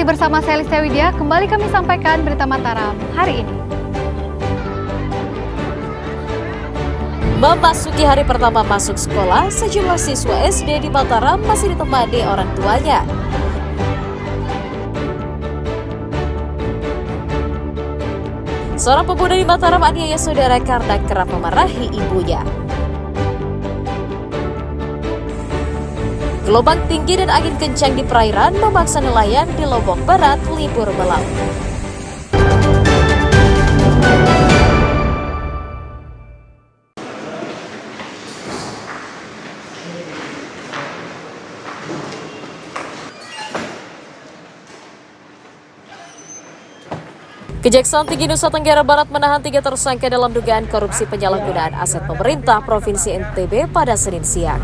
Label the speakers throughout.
Speaker 1: bersama saya Listia Widya, kembali kami sampaikan berita Mataram hari ini.
Speaker 2: Memasuki hari pertama masuk sekolah, sejumlah siswa SD di Mataram masih ditemani orang tuanya. Seorang pemuda di Mataram aniaya saudara karena kerap memarahi ibunya. Gelombang tinggi dan angin kencang di perairan memaksa nelayan di Lombok Barat libur melaut. Kejaksaan Tinggi Nusa Tenggara Barat menahan 3 tersangka dalam dugaan korupsi penyalahgunaan aset pemerintah Provinsi NTB pada Senin siang.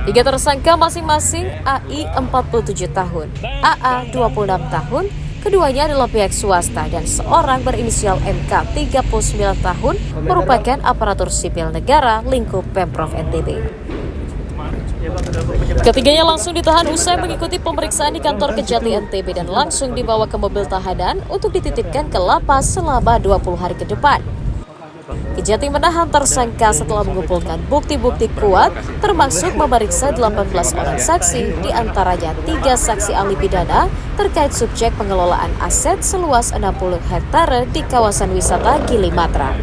Speaker 2: 3 tersangka masing-masing AI 47 tahun, AA 26 tahun, keduanya adalah pihak swasta dan seorang berinisial MK 39 tahun merupakan aparatur sipil negara lingkup Pemprov NTB. Ketiganya langsung ditahan usai mengikuti pemeriksaan di kantor Kejati NTB dan langsung dibawa ke mobil tahanan untuk dititipkan ke lapas selama 20 hari ke depan. Kejati menahan tersangka setelah mengumpulkan bukti-bukti kuat, termasuk memeriksa 18 orang saksi, diantaranya 3 saksi ahli pidana terkait subjek pengelolaan aset seluas 60 hektare di kawasan wisata Gili Matra.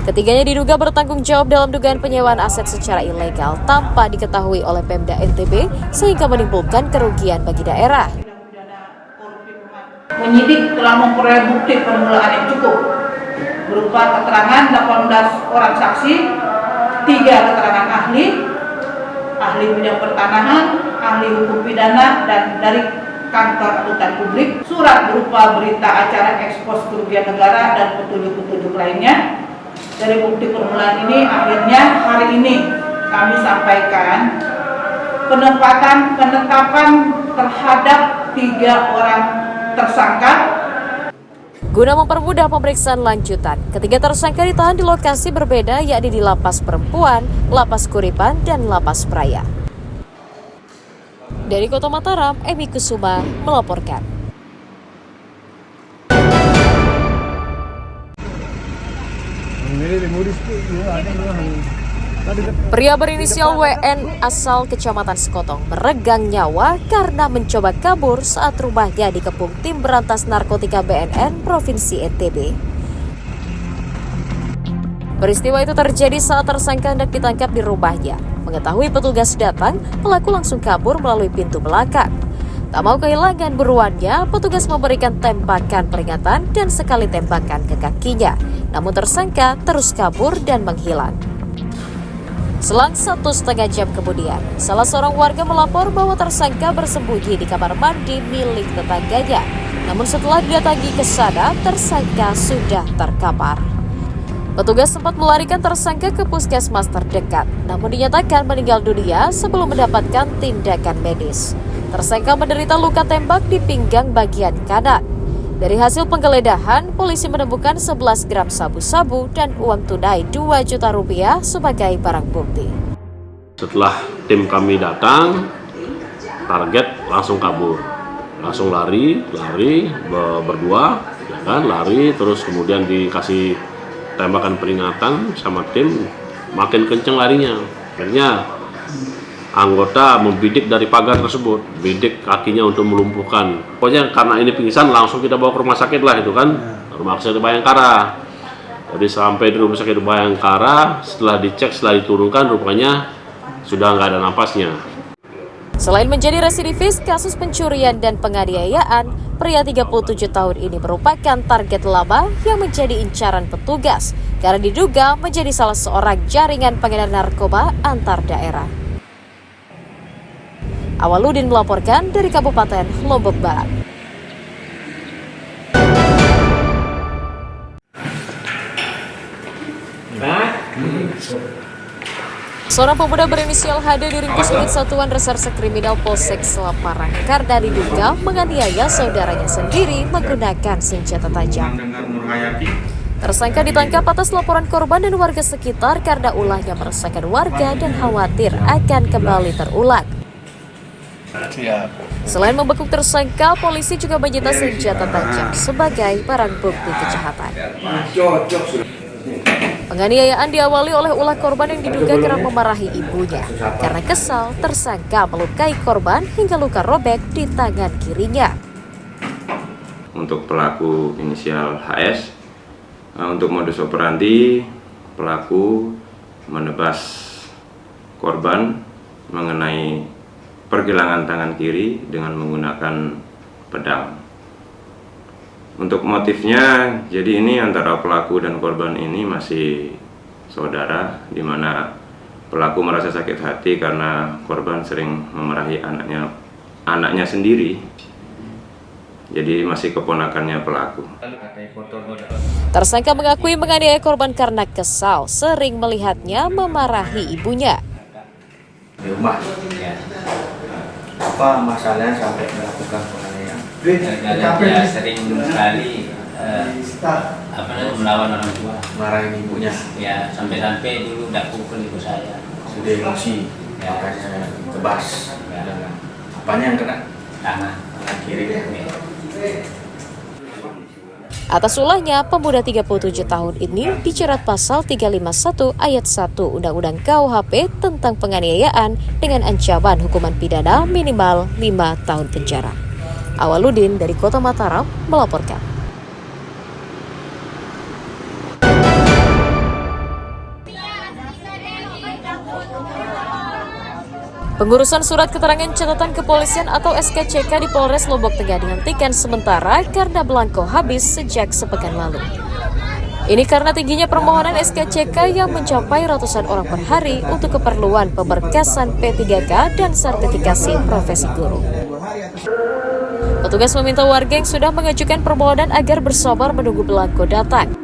Speaker 2: Ketiganya diduga bertanggung jawab dalam dugaan penyewaan aset secara ilegal tanpa diketahui oleh Pemda NTB sehingga menimbulkan kerugian bagi daerah.
Speaker 3: Penyidik telah memperoleh bukti permulaan yang cukup berupa keterangan 18 orang saksi, 3 keterangan ahli bidang pertanahan, ahli hukum pidana, dan dari kantor akuntan publik, surat berupa berita acara ekspos kerugian negara dan petunjuk-petunjuk lainnya. Dari bukti permulaan ini, akhirnya hari ini kami sampaikan penetapan terhadap 3 orang tersangka.
Speaker 2: Guna mempermudah pemeriksaan lanjutan, ketiga tersangka ditahan di lokasi berbeda yakni di Lapas Perempuan, Lapas Kuripan, dan Lapas Praya. Dari Kota Mataram, Emi Kusuma melaporkan. Pria berinisial WN asal Kecamatan Sekotong meregang nyawa karena mencoba kabur saat rumahnya dikepung tim berantas narkotika BNN Provinsi NTB. Peristiwa itu terjadi saat tersangka hendak ditangkap di rumahnya. Mengetahui petugas datang, pelaku langsung kabur melalui pintu belakang. Tak mau kehilangan buruannya, petugas memberikan tembakan peringatan dan sekali tembakan ke kakinya. Namun tersangka terus kabur dan menghilang. Selang 1,5 jam kemudian, salah seorang warga melapor bahwa tersangka bersembunyi di kamar mandi milik tetangganya. Namun setelah didatangi ke sana, tersangka sudah terkapar. Petugas sempat melarikan tersangka ke puskesmas terdekat, namun dinyatakan meninggal dunia sebelum mendapatkan tindakan medis. Tersangka menderita luka tembak di pinggang bagian kanan. Dari hasil penggeledahan, polisi menemukan 11 gram sabu-sabu dan uang tunai 2 juta rupiah sebagai barang bukti.
Speaker 4: Setelah tim kami datang, target langsung kabur, langsung lari berdua, ya kan, lari terus kemudian dikasih tembakan peringatan sama tim, makin kenceng larinya. Akhirnya anggota membidik dari pagar tersebut, bidik kakinya untuk melumpuhkan. Pokoknya karena ini pingsan langsung kita bawa ke rumah sakit lah itu kan, rumah sakit Bayangkara. Jadi sampai di rumah sakit Bayangkara, setelah dicek, setelah diturunkan, rupanya sudah nggak ada napasnya.
Speaker 2: Selain menjadi residivis kasus pencurian dan penganiayaan, pria 37 tahun ini merupakan target lama yang menjadi incaran petugas karena diduga menjadi salah seorang jaringan pengedar narkoba antar daerah. Awaludin melaporkan dari Kabupaten Lombok Barat. Seorang pemuda berinisial HD diringkus unit Satuan Reserse Kriminal Polsek Selaparang karena diduga menganiaya saudaranya sendiri menggunakan senjata tajam. Tersangka ditangkap atas laporan korban dan warga sekitar karena ulahnya meresahkan warga dan khawatir akan kembali terulang. Selain membekuk tersangka, polisi juga menyita senjata tajam sebagai barang bukti kejahatan. Penganiayaan diawali oleh ulah korban yang diduga kerap memarahi ibunya. Karena kesal, tersangka melukai korban hingga luka robek di tangan kirinya.
Speaker 5: Untuk pelaku inisial HS, untuk modus operandi, pelaku menebas korban mengenai pergelangan tangan kiri dengan menggunakan pedang. Untuk motifnya, jadi ini antara pelaku dan korban ini masih saudara, di mana pelaku merasa sakit hati karena korban sering memarahi anaknya sendiri. Jadi masih keponakannya pelaku.
Speaker 2: Tersangka mengakui menganiaya korban karena kesal, sering melihatnya memarahi ibunya.
Speaker 6: Di rumah, ya. Apa masalahnya sampai melakukan penganiayaan?
Speaker 7: Dia sering sekali melawan orang tua,
Speaker 6: Marahin ibunya.
Speaker 7: ya sampai dulu tidak pukul ibu saya.
Speaker 6: Sudah emosi,
Speaker 7: Ya.
Speaker 6: makanya tebas.
Speaker 7: Ya.
Speaker 6: Apanya yang kena?
Speaker 7: Tangan
Speaker 6: Kiri.
Speaker 7: ya.
Speaker 2: Atas ulahnya, pemuda 37 tahun ini dijerat pasal 351 ayat 1 Undang-Undang KUHP tentang penganiayaan dengan ancaman hukuman pidana minimal 5 tahun penjara. Awaludin dari Kota Mataram melaporkan. Pengurusan surat keterangan catatan kepolisian atau SKCK di Polres Lombok Tengah dihentikan sementara karena belangko habis sejak sepekan lalu. Ini karena tingginya permohonan SKCK yang mencapai ratusan orang per hari untuk keperluan pemberkasan P3K dan sertifikasi profesi guru. Petugas meminta warga yang sudah mengajukan permohonan agar bersabar menunggu belangko datang.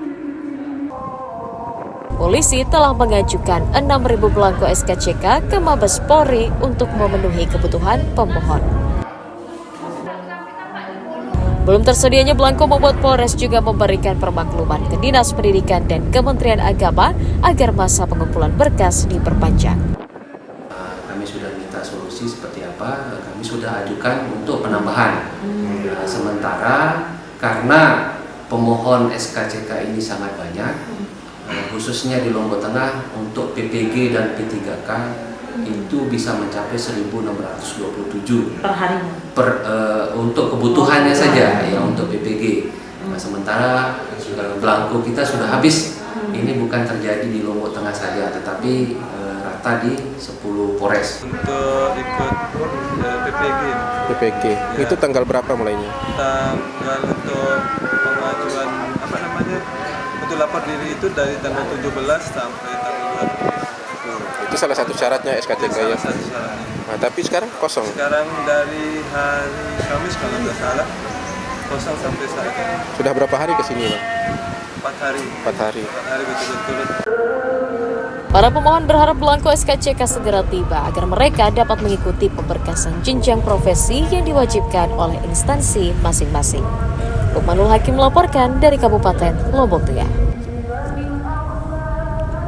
Speaker 2: Polisi telah mengajukan 6.000 belangko SKCK ke Mabes Polri untuk memenuhi kebutuhan pemohon. Belum tersedianya belangko membuat Polres juga memberikan permakluman ke Dinas Pendidikan dan Kementerian Agama agar masa pengumpulan berkas diperpanjang.
Speaker 8: Kami sudah minta solusi seperti apa, kami sudah ajukan untuk penambahan. Sementara karena pemohon SKCK ini sangat banyak, khususnya di Lombok Tengah untuk PPG dan P3K itu bisa mencapai 1.627
Speaker 3: Per hari.
Speaker 8: Untuk kebutuhannya saja ya, untuk PPG. Sementara belangko kita sudah habis. Ini bukan terjadi di Lombok Tengah saja, tetapi rata di 10 Polres.
Speaker 9: Untuk ikut
Speaker 10: PPG.
Speaker 9: Ya.
Speaker 10: Itu tanggal berapa mulainya?
Speaker 9: Tanggal untuk pengajuan untuk lapor diri itu dari tanggal 17 sampai tanggal 20.
Speaker 10: Itu salah satu syaratnya SKCK ya.
Speaker 9: Salah satu syaratnya.
Speaker 10: Nah, tapi sekarang kosong.
Speaker 9: Sekarang dari hari Kamis kalau nggak salah kosong sampai saat ini.
Speaker 10: Sudah berapa hari ke sini, Bang?
Speaker 9: 4 hari.
Speaker 10: 4 hari.
Speaker 9: 4 hari betul-betul.
Speaker 2: Para pemohon berharap belangko SKCK segera tiba agar mereka dapat mengikuti pemberkasan jenjang profesi yang diwajibkan oleh instansi masing-masing. Lukmanul Hakim melaporkan dari Kabupaten Lombok Tengah.